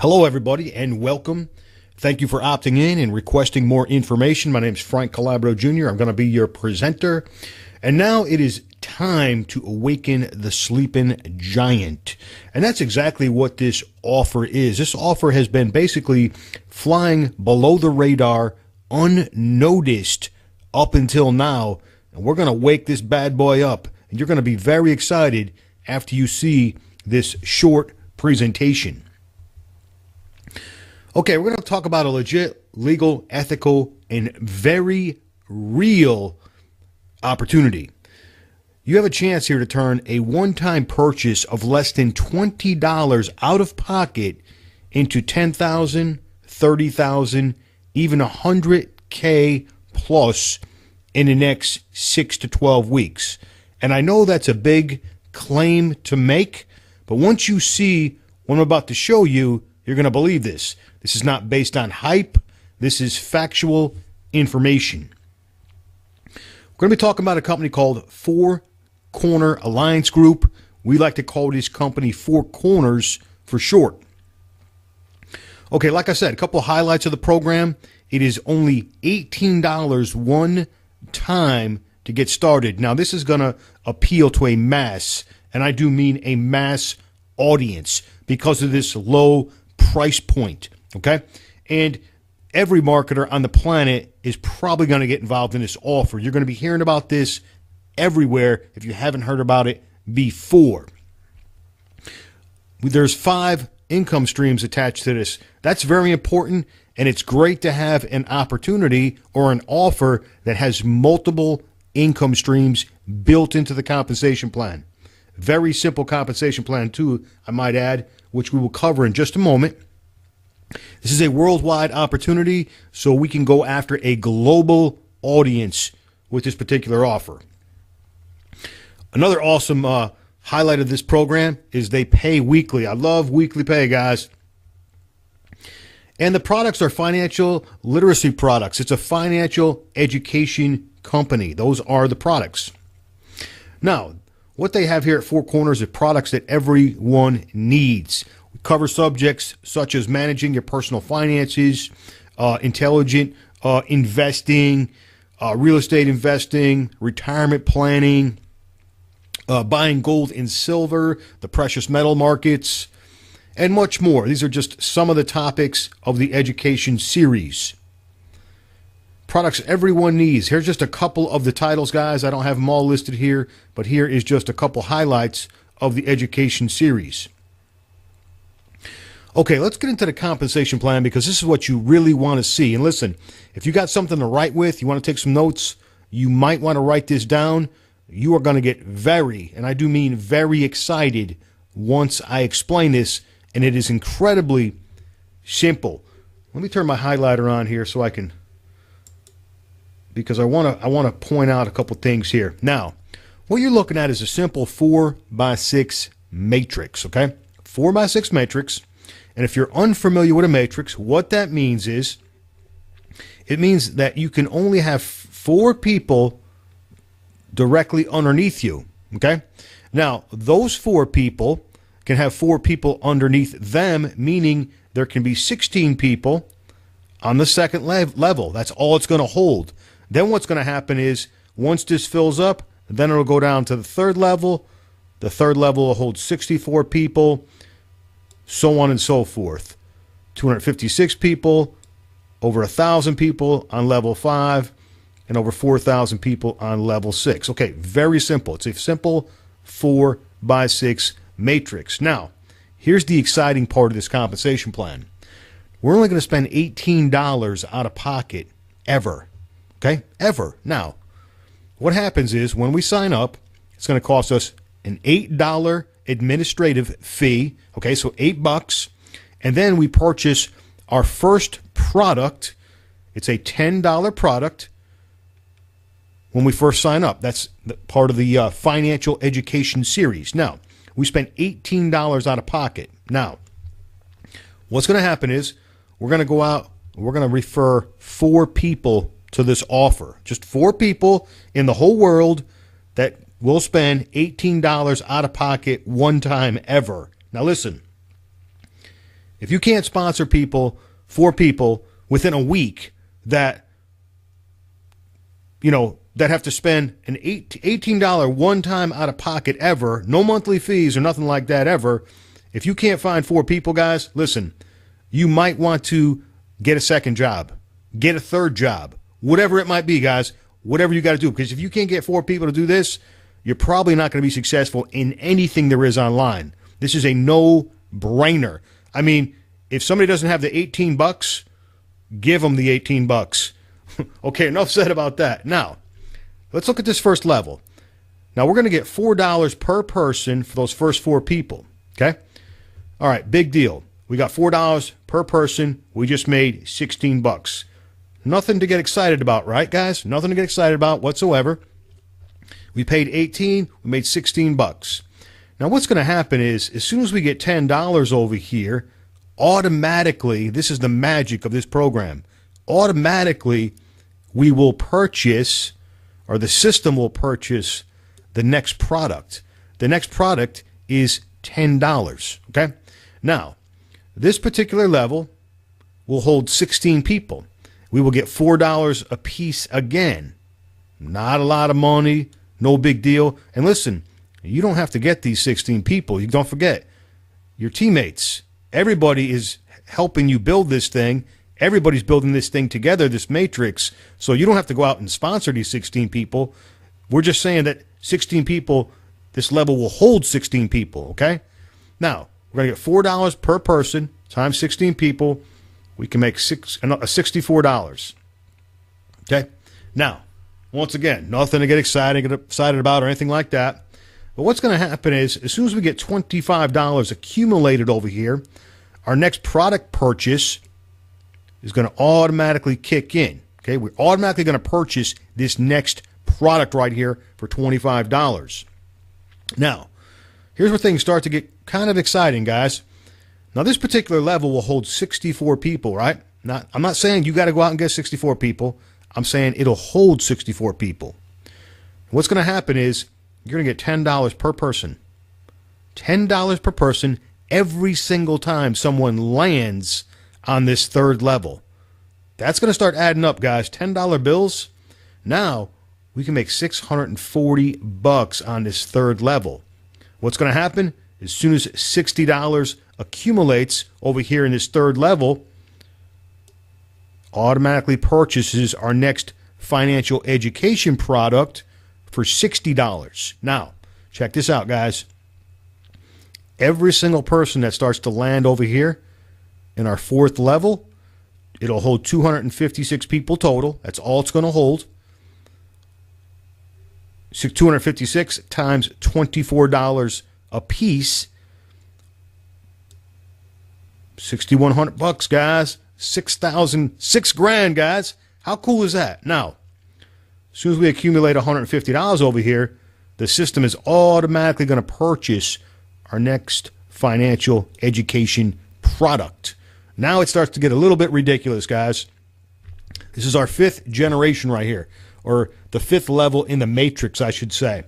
Hello, everybody, and welcome. Thank you for opting in and requesting more information. My name is Frank Calabro Jr. I'm going to be your presenter. And now it is time to awaken the sleeping giant. And that's exactly what this offer is. This offer has been basically flying below the radar, unnoticed up until now. And we're going to wake this bad boy up. And you're going to be very excited after you see this short presentation. Okay, we're going to talk about a legit, legal, ethical, and very real opportunity. You have a chance here to turn a one-time purchase of less than $20 out of pocket into $10,000, $30,000, even $100K plus in the next 6 to 12 weeks. And I know that's a big claim to make, but once you see what I'm about to show you, you're going to believe this. This is not based on hype. This is factual information. We're going to be talking about a company called Four Corner Alliance Group. We like to call this company Four Corners for short. Okay, like I said, a couple of highlights of the program. It is only $18 one time to get started. Now, this is going to appeal to a mass, and I do mean a mass audience because of this low price point. Okay, and every marketer on the planet is probably going to get involved in this offer. You're going to be hearing about this everywhere if you haven't heard about it before. There's 5 income streams attached to this. That's very important, and it's great to have an opportunity or an offer that has multiple income streams built into the compensation plan. Very simple compensation plan too, I might add, which we will cover in just a moment. This is a worldwide opportunity, so we can go after a global audience with this particular offer. Another awesome highlight of this program is they pay weekly. I love weekly pay, guys. And the products are financial literacy products. It's a financial education company. Those are the products. Now, what they have here at Four Corners are products that everyone needs. We cover subjects such as managing your personal finances, intelligent investing, real estate investing, retirement planning, buying gold and silver, the precious metal markets, and much more. These are just some of the topics of the education series. Products everyone needs. Here's just a couple of the titles, guys. I don't have them all listed here, but here is just a couple highlights of the education series. Okay, let's get into the compensation plan because this is what you really want to see. And listen, if you got something to write with, you want to take some notes, you might want to write this down. You are going to get very, and I do mean very excited once I explain this, and it is incredibly simple. Let me turn my highlighter on here so I can, because I want to point out a couple things here. Now, what you're looking at is a simple 4x6 matrix, okay? 4x6 matrix. And if you're unfamiliar with a matrix, what that means is it means that you can only have 4 people directly underneath you, okay? Now, those 4 people can have 4 people underneath them, meaning there can be 16 people on the second level. That's all it's going to hold. Then what's going to happen is once this fills up, then it'll go down to the third level. The third level will hold 64 people, so on and so forth. 256 people, over 1,000 people on level 5, and over 4,000 people on level 6. Okay, very simple. It's a simple 4x6 matrix. Now, here's the exciting part of this compensation plan. We're only going to spend $18 out of pocket ever. Okay, ever. Now, what happens is when we sign up, it's going to cost us an $8 administrative fee. Okay, so $8, and then we purchase our first product. It's a $10 product when we first sign up. That's part of the financial education series. Now, we spent $18 out of pocket. Now, what's going to happen is we're going to go out, we're going to refer 4 people to this offer. Just 4 people in the whole world that will spend $18 out of pocket one time ever. Now listen, If you can't sponsor people, 4 people within a week that, that have to spend an $18 one-time out-of-pocket ever, no monthly fees or nothing like that ever, if you can't find 4 people, guys, listen, you might want to get a second job, get a third job, whatever it might be, guys, whatever you got to do. Because if you can't get 4 people to do this, you're probably not going to be successful in anything there is online. This is a no-brainer. I mean, if somebody doesn't have the $18, give them the $18. Okay, enough said about that. Now, let's look at this first level. Now, we're going to get $4 per person for those first 4 people. Okay? All right, big deal. We got $4 per person. We just made $16. Nothing to get excited about, right, guys? Nothing to get excited about whatsoever. We paid $18. We made $16. Now, what's going to happen is, as soon as we get $10 over here, automatically, this is the magic of this program, automatically we will purchase, or the system will purchase, the next product. The next product is $10, okay? Now, this particular level will hold 16 people. We will get $4 a piece again. Not a lot of money, no big deal. And listen, you don't have to get these 16 people. You don't forget, your teammates, everybody is helping you build this thing. Everybody's building this thing together, this matrix. So you don't have to go out and sponsor these 16 people. We're just saying that 16 people, this level will hold 16 people, okay? Now, we're going to get $4 per person times 16 people. We can make $64. Okay? Now, once again, nothing to get excited about or anything like that. But what's going to happen is, as soon as we get $25 accumulated over here, our next product purchase is going to automatically kick in. Okay? We're automatically going to purchase this next product right here for $25. Now, here's where things start to get kind of exciting, guys. Now, this particular level will hold 64 people, right? Now, I'm not saying you got to go out and get 64 people. I'm saying it'll hold 64 people. What's going to happen is you're going to get $10 per person. $10 per person every single time someone lands on this third level. That's going to start adding up, guys. $10 bills. Now, we can make $640 on this third level. What's going to happen? As soon as $60 accumulates over here in this third level, automatically purchases our next financial education product for $60. Now, check this out, guys. Every single person that starts to land over here in our fourth level, it'll hold 256 people total. That's all it's going to hold. 256 times $24 a piece. $6,100, guys. $6,000, guys. How cool is that? Now, as soon as we accumulate $150 over here, the system is automatically going to purchase our next financial education product. Now it starts to get a little bit ridiculous, guys. This is our 5th generation right here, or the 5th level in the matrix, I should say.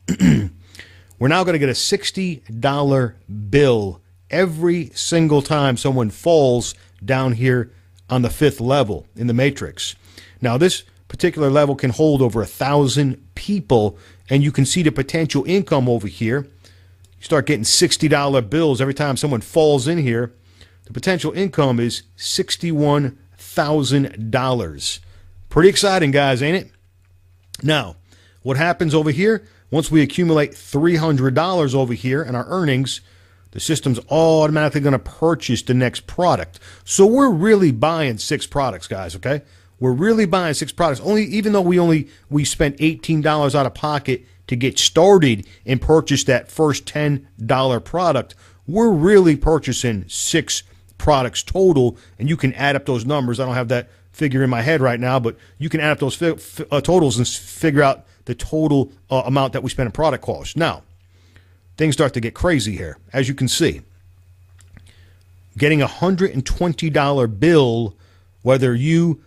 We're now going to get a $60 bill every single time someone falls down here on the 5th level in the matrix. Now, this particular level can hold over 1,000 people, and you can see the potential income over here. You start getting $60 bills every time someone falls in here. The potential income is $61,000. Pretty exciting, guys, ain't it? Now, what happens over here? Once we accumulate $300 over here in our earnings, the system's automatically going to purchase the next product. So we're really buying 6 products, guys, okay? We're really buying 6 products. Even though we spent $18 out of pocket to get started and purchase that first $10 product, we're really purchasing 6 products total, and you can add up those numbers. I don't have that figure in my head right now, but you can add up those totals and figure out the total amount that we spent in product costs. Now, things start to get crazy here, as you can see. Getting a $120 bill, whether you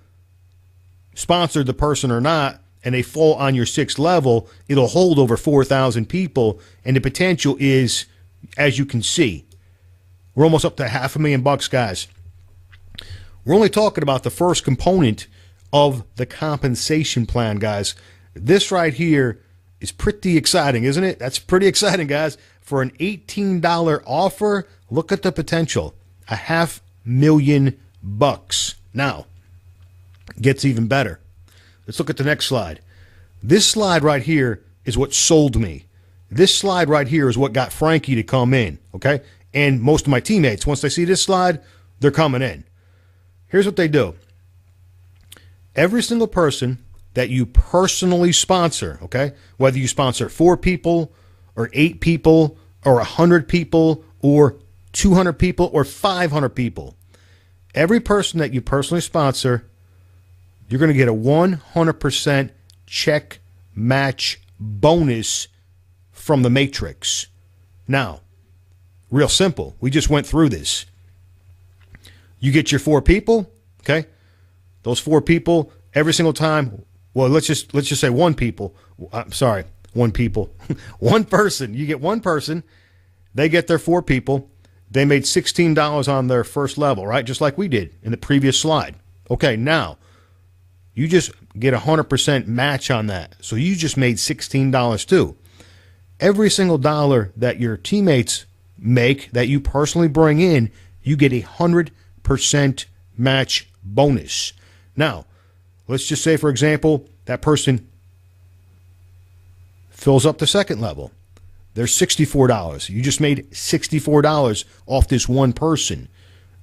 sponsored the person or not, and they fall on your 6th level, it'll hold over 4,000 people, and the potential is, as you can see, We're almost up to $500,000, guys. We're only talking about the first component of the compensation plan, guys. This right here is pretty exciting, isn't it? That's pretty exciting, guys. For an $18 offer, look at the potential. $500,000. Now, it gets even better. Let's look at the next slide. This slide right here is what sold me. This slide right here is what got Frankie to come in, okay? And most of my teammates, once they see this slide, they're coming in. Here's what they do. Every single person that you personally sponsor, okay, whether you sponsor 4 people or 8 people or 100 people or 200 people or 500 people, every person that you personally sponsor, you're going to get a 100% check match bonus from the matrix. Now, real simple. We just went through this. You get your 4 people, okay? Those 4 people every single time. Well, let's just say 1 people. I'm sorry, 1 people. 1 person. You get 1 person. They get their 4 people. They made $16 on their first level, right? Just like we did in the previous slide. Okay, now you just get 100% match on that. So you just made $16 too. Every single dollar that your teammates make that you personally bring in, you get 100% match bonus. Now, let's just say, for example, that person fills up the second level. There's $64. You just made $64 off this 1 person.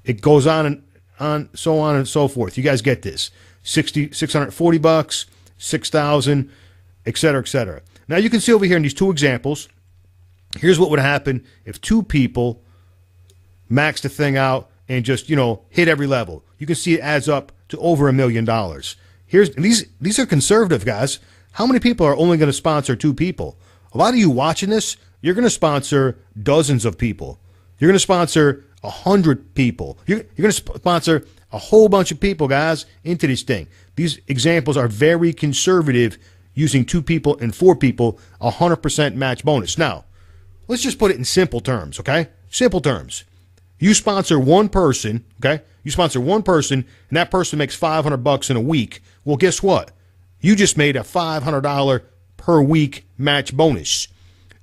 It goes on and so forth. You guys get this. $640, 6,000, et cetera, et cetera. Now you can see over here in these 2 examples, here's what would happen if 2 people max the thing out and just, hit every level. You can see it adds up to over $1 million. These are conservative, guys. How many people are only going to sponsor 2 people? A lot of you watching this, you're going to sponsor dozens of people. You're going to sponsor 100 people. You're going to sponsor a whole bunch of people, guys, into this thing. These examples are very conservative, using 2 people and 4 people, 100% match bonus. Now, let's just put it in simple terms, okay? Simple terms. You sponsor 1 person, okay? You sponsor 1 person, and that person makes $500 in a week. Well, guess what? You just made a $500 per week match bonus.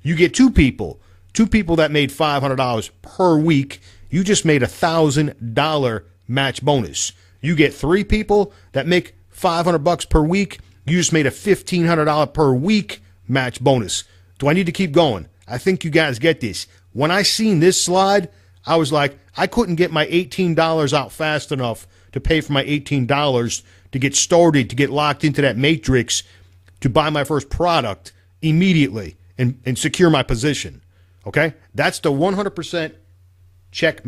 You get 2 people that made $500 per week. You just made $1,000 match bonus. You get 3 people that make $500 per week. You just made a $1,500 per week match bonus. Do I need to keep going? I think you guys get this. When I seen this slide, I was like, I couldn't get my $18 out fast enough to pay for my $18 to get started, to get locked into that matrix, to buy my first product immediately and secure my position. Okay? That's the 100% check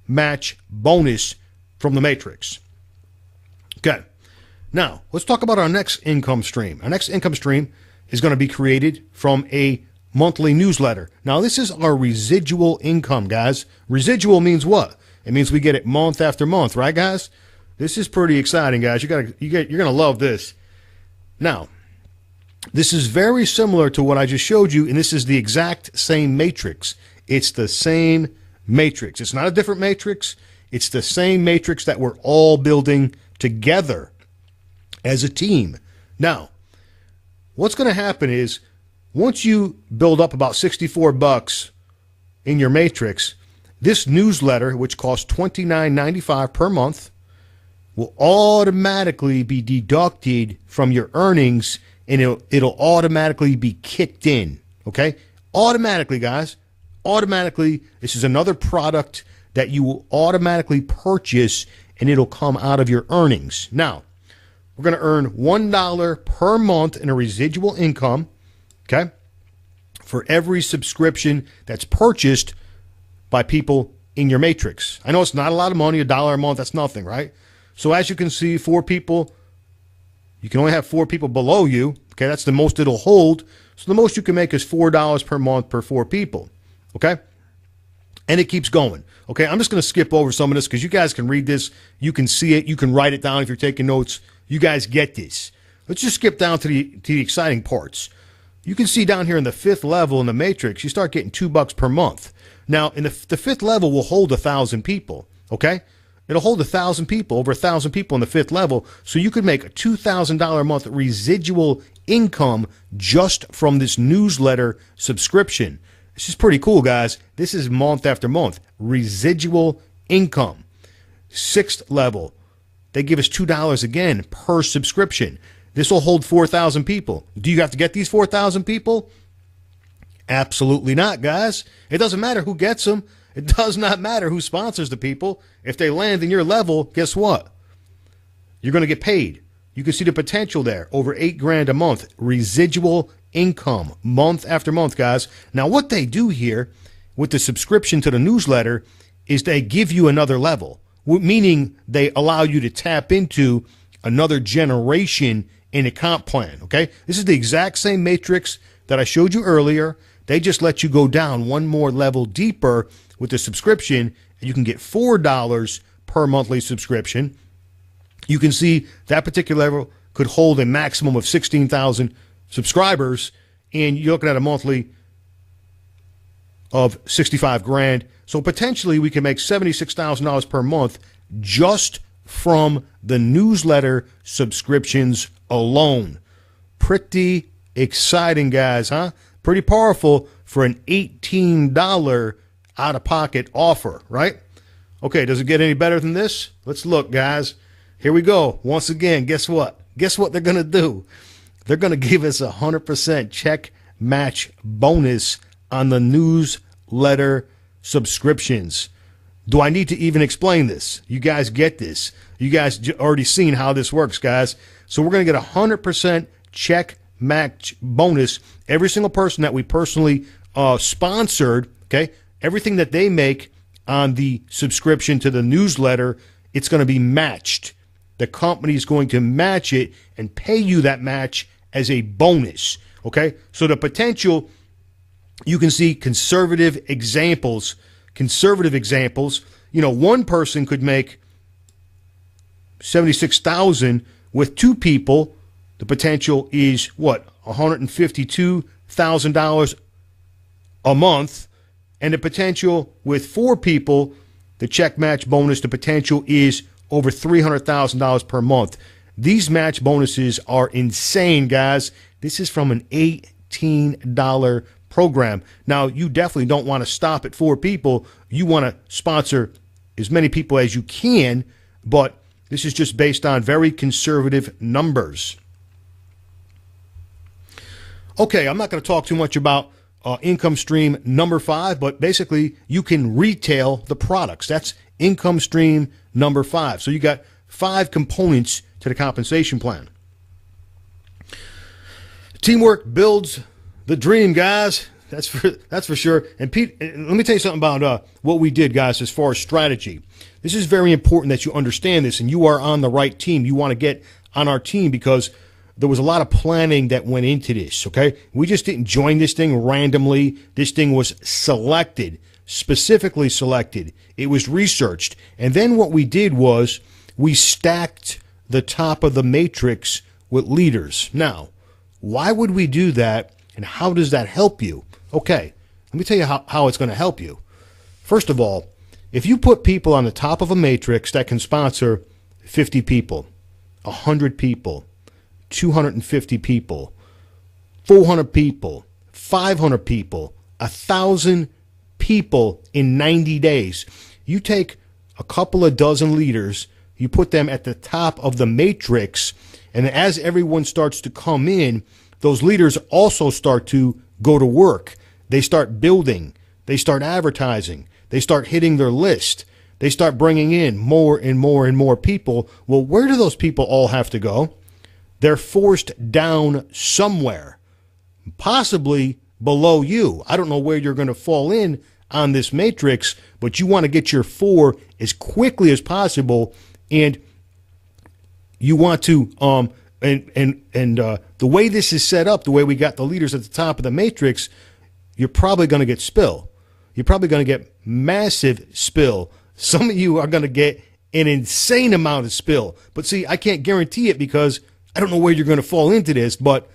match bonus from the matrix. Okay. Now, let's talk about our next income stream. Our next income stream is going to be created from a monthly newsletter. Now, this is our residual income, guys. Residual means what? It means we get it month after month, right, guys? This is pretty exciting, guys. You're going to love this. Now, this is very similar to what I just showed you, and this is the exact same matrix. It's the same matrix. It's not a different matrix. It's the same matrix that we're all building together as a team. Now, what's going to happen is once you build up about $64 in your matrix, this newsletter, which costs $29.95 per month, will automatically be deducted from your earnings, and it'll automatically be kicked in. Okay? Automatically, guys. Automatically. This is another product that you will automatically purchase, and it'll come out of your earnings. Now, we're going to earn $1 per month in a residual income, okay, for every subscription that's purchased by people in your matrix. I know it's not a lot of money, $1 a month, that's nothing, right? So as you can see, 4 people, you can only have 4 people below you, okay? That's the most it'll hold. So the most you can make is $4 per month per 4 people, okay? And it keeps going. Okay, I'm just going to skip over some of this because you guys can read this. You can see it. You can write it down if you're taking notes. You guys get this. Let's just skip down to the exciting parts. you can see down here in the 5th level in the matrix, you start getting $2 per month. Now, in the 5th level will hold 1,000 people, okay? It'll hold 1,000 people, over 1,000 people in the 5th level, so you could make a $2,000 a month residual income just from this newsletter subscription. This is pretty cool, guys. This is month after month. Residual income. 6th level, they give us $2 again per subscription. This will hold 4,000 people. Do you have to get these 4,000 people? Absolutely not, guys. It doesn't matter who gets them. It does not matter who sponsors the people. If they land in your level, guess what? You're going to get paid. You can see the potential there. Over $8,000 a month. Residual income. Month after month, guys. Now, what they do here with the subscription to the newsletter is they give you another level, meaning they allow you to tap into another generation in a comp plan, okay? This is the exact same matrix that I showed you earlier. They just let you go down one more level deeper with the subscription, and you can get $4 per monthly subscription. You can see that particular level could hold a maximum of 16,000 subscribers, and you're looking at a monthly of $65,000. So potentially we can make $76,000 per month just from the newsletter subscriptions alone. Pretty exciting, guys, huh? Pretty powerful for an $18 out-of-pocket offer, right? Okay, does it get any better than this? Let's look, guys. Here we go. Once again, guess what? Guess what they're going to do? They're going to give us 100% check match bonus on the newsletter subscriptions. Do I need to even explain this? You guys get this. You guys already seen how this works, guys. So we're going to get 100% check match bonus. Every single person that we personally sponsored, okay, everything that they make on the subscription to the newsletter, it's going to be matched. The company is going to match it and pay you that match as a bonus, okay? So the potential, you can see conservative examples. You know, one person could make $76,000 with 2 people. The potential is what? $152,000 a month. And the potential with 4 people, the check match bonus, the potential is over $300,000 per month. These match bonuses are insane, guys. This is from an $18 program. Now, you definitely don't want to stop at 4 people. You want to sponsor as many people as you can, but this is just based on very conservative numbers. Okay, I'm not going to talk too much about income stream number 5, but basically you can retail the products. That's income stream number 5. So you got 5 components to the compensation plan. Teamwork builds the dream, guys. That's for sure. And Pete, let me tell you something about what we did, guys, as far as strategy. This is very important that you understand this, and you are on the right team. You want to get on our team because there was a lot of planning that went into this, okay? We just didn't join this thing randomly. This thing was selected, specifically selected. It was researched. And then what we did was we stacked the top of the matrix with leaders. Now, why would we do that, and how does that help you? Okay, let me tell you how it's going to help you. First of all, if you put people on the top of a matrix that can sponsor 50 people, 100 people, 250 people, 400 people, 500 people, 1,000 people in 90 days, you take a couple of dozen leaders, you put them at the top of the matrix, and as everyone starts to come in, those leaders also start to go to work. They start building. They start advertising. They start hitting their list. They start bringing in more and more and more people. Well, where do those people all have to go? They're forced down somewhere, possibly below you. I don't know where you're going to fall in on this matrix, but you want to get your 4 as quickly as possible, and you want to the way this is set up, the way we got the leaders at the top of the matrix, you're probably going to get spill. You're probably going to get massive spill. Some of you are going to get an insane amount of spill. But see, I can't guarantee it because I don't know where you're going to fall into this, but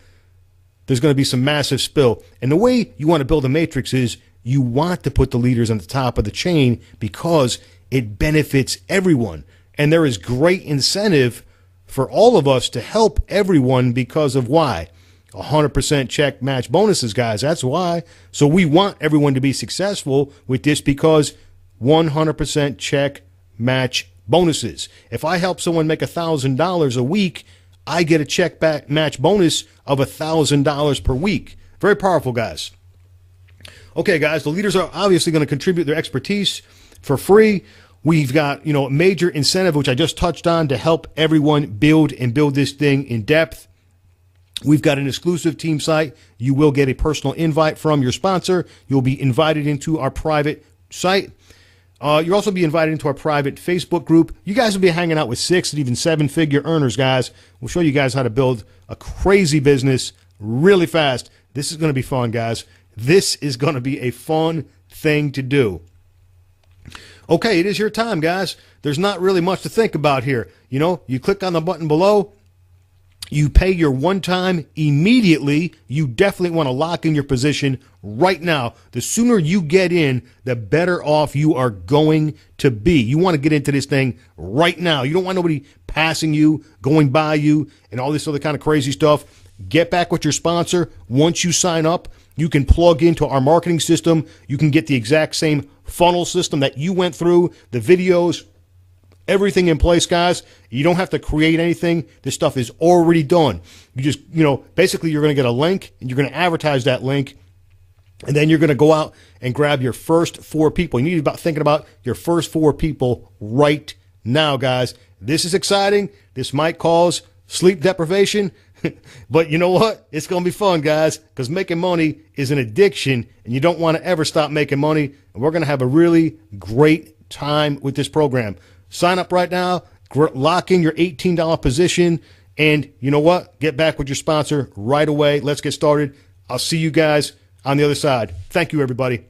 there's going to be some massive spill. And the way you want to build a matrix is you want to put the leaders on the top of the chain because it benefits everyone. And there is great incentive for all of us to help everyone because of why? 100% check match bonuses, guys. That's why. So we want everyone to be successful with this because 100% check match bonuses. If I help someone make $1,000 a week, I get a check back match bonus of $1,000 per week. Very powerful, guys. Okay, guys, the leaders are obviously going to contribute their expertise for free. We've got, a major incentive, which I just touched on, to help everyone build this thing in depth. We've got an exclusive team site. You will get a personal invite from your sponsor. You'll be invited into our private site. You'll also be invited into our private Facebook group. You guys will be hanging out with 6 and even 7-figure earners, guys. We'll show you guys how to build a crazy business really fast. This is going to be fun, guys. This is going to be a fun thing to do. Okay, it is your time, guys. There's not really much to think about here. You click on the button below. You pay your one time immediately. You definitely want to lock in your position right now. The sooner you get in, the better off you are going to be. You want to get into this thing right now. You don't want nobody passing you, going by you, and all this other kind of crazy stuff. Get back with your sponsor. Once you sign up, you can plug into our marketing system. You can get the exact same funnel system that you went through, the videos, everything in place, guys. You don't have to create anything. This stuff is already done. You just, basically you're going to get a link and you're going to advertise that link. And then you're going to go out and grab your first 4 people. You need to be thinking about your first 4 people right now, guys. This is exciting. This might cause sleep deprivation. But you know what? It's going to be fun, guys, because making money is an addiction and you don't want to ever stop making money. And we're going to have a really great time with this program. Sign up right now, lock in your $18 position, and you know what? Get back with your sponsor right away. Let's get started. I'll see you guys on the other side. Thank you, everybody.